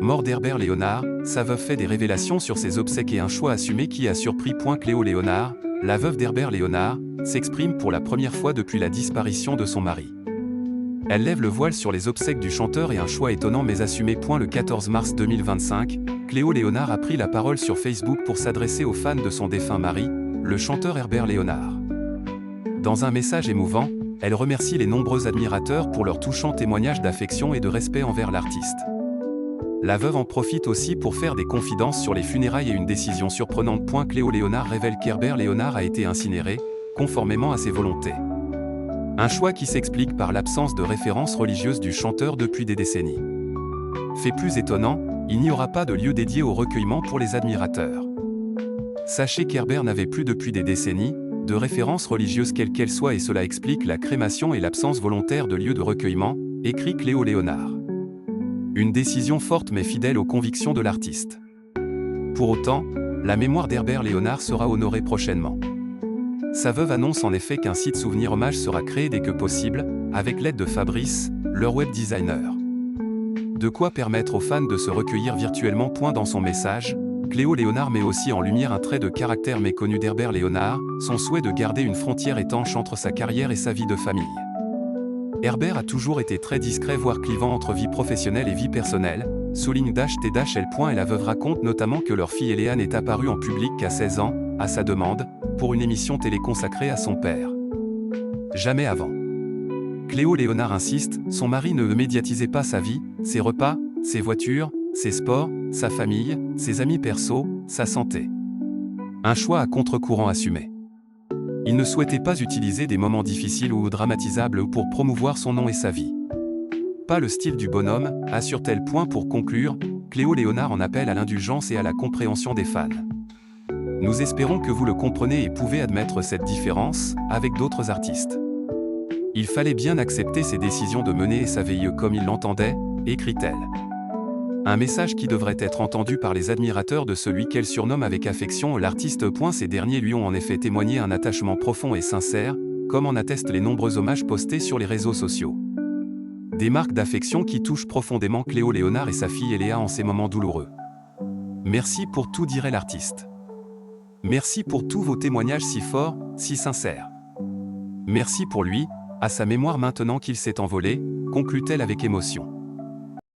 Mort d'Herbert Léonard, sa veuve fait des révélations sur ses obsèques et un choix assumé qui a surpris. Cléo Léonard, la veuve d'Herbert Léonard, s'exprime pour la première fois depuis la disparition de son mari. Elle lève le voile sur les obsèques du chanteur et un choix étonnant mais assumé. Le 14 mars 2025, Cléo Léonard a pris la parole sur Facebook pour s'adresser aux fans de son défunt mari, le chanteur Herbert Léonard. Dans un message émouvant, elle remercie les nombreux admirateurs pour leur touchant témoignage d'affection et de respect envers l'artiste. La veuve en profite aussi pour faire des confidences sur les funérailles et une décision surprenante. Cléo Léonard révèle qu'Herbert Léonard a été incinéré, conformément à ses volontés. Un choix qui s'explique par l'absence de référence religieuse du chanteur depuis des décennies. Fait plus étonnant, il n'y aura pas de lieu dédié au recueillement pour les admirateurs. Sachez qu'Herbert n'avait plus depuis des décennies de référence religieuse quelle qu'elle soit et cela explique la crémation et l'absence volontaire de lieu de recueillement, écrit Cléo Léonard. Une décision forte mais fidèle aux convictions de l'artiste. Pour autant, la mémoire d'Herbert Léonard sera honorée prochainement. Sa veuve annonce en effet qu'un site souvenir hommage sera créé dès que possible, avec l'aide de Fabrice, leur web designer. De quoi permettre aux fans de se recueillir virtuellement. Dans son message, Cléo Léonard met aussi en lumière un trait de caractère méconnu d'Herbert Léonard, son souhait de garder une frontière étanche entre sa carrière et sa vie de famille. Herbert a toujours été très discret voire clivant entre vie professionnelle et vie personnelle, souligne _t_l. Et la veuve raconte notamment que leur fille Eléane est apparue en public qu'à 16 ans, à sa demande, pour une émission télé consacrée à son père. Jamais avant. Cléo Léonard insiste, son mari ne médiatisait pas sa vie, ses repas, ses voitures, ses sports, sa famille, ses amis perso, sa santé. Un choix à contre-courant assumé. Il ne souhaitait pas utiliser des moments difficiles ou dramatisables pour promouvoir son nom et sa vie. Pas le style du bonhomme, assure-t-elle. Pour conclure, Cléo Léonard en appelle à l'indulgence et à la compréhension des fans. Nous espérons que vous le comprenez et pouvez admettre cette différence avec d'autres artistes. Il fallait bien accepter ses décisions de mener sa vie comme il l'entendait, écrit-elle. Un message qui devrait être entendu par les admirateurs de celui qu'elle surnomme avec affection l'artiste. Ces derniers lui ont en effet témoigné un attachement profond et sincère, comme en attestent les nombreux hommages postés sur les réseaux sociaux. Des marques d'affection qui touchent profondément Cléo Léonard et sa fille Eléa en ces moments douloureux. Merci pour tout, dirait l'artiste. Merci pour tous vos témoignages si forts, si sincères. Merci pour lui, à sa mémoire maintenant qu'il s'est envolé, conclut-elle avec émotion.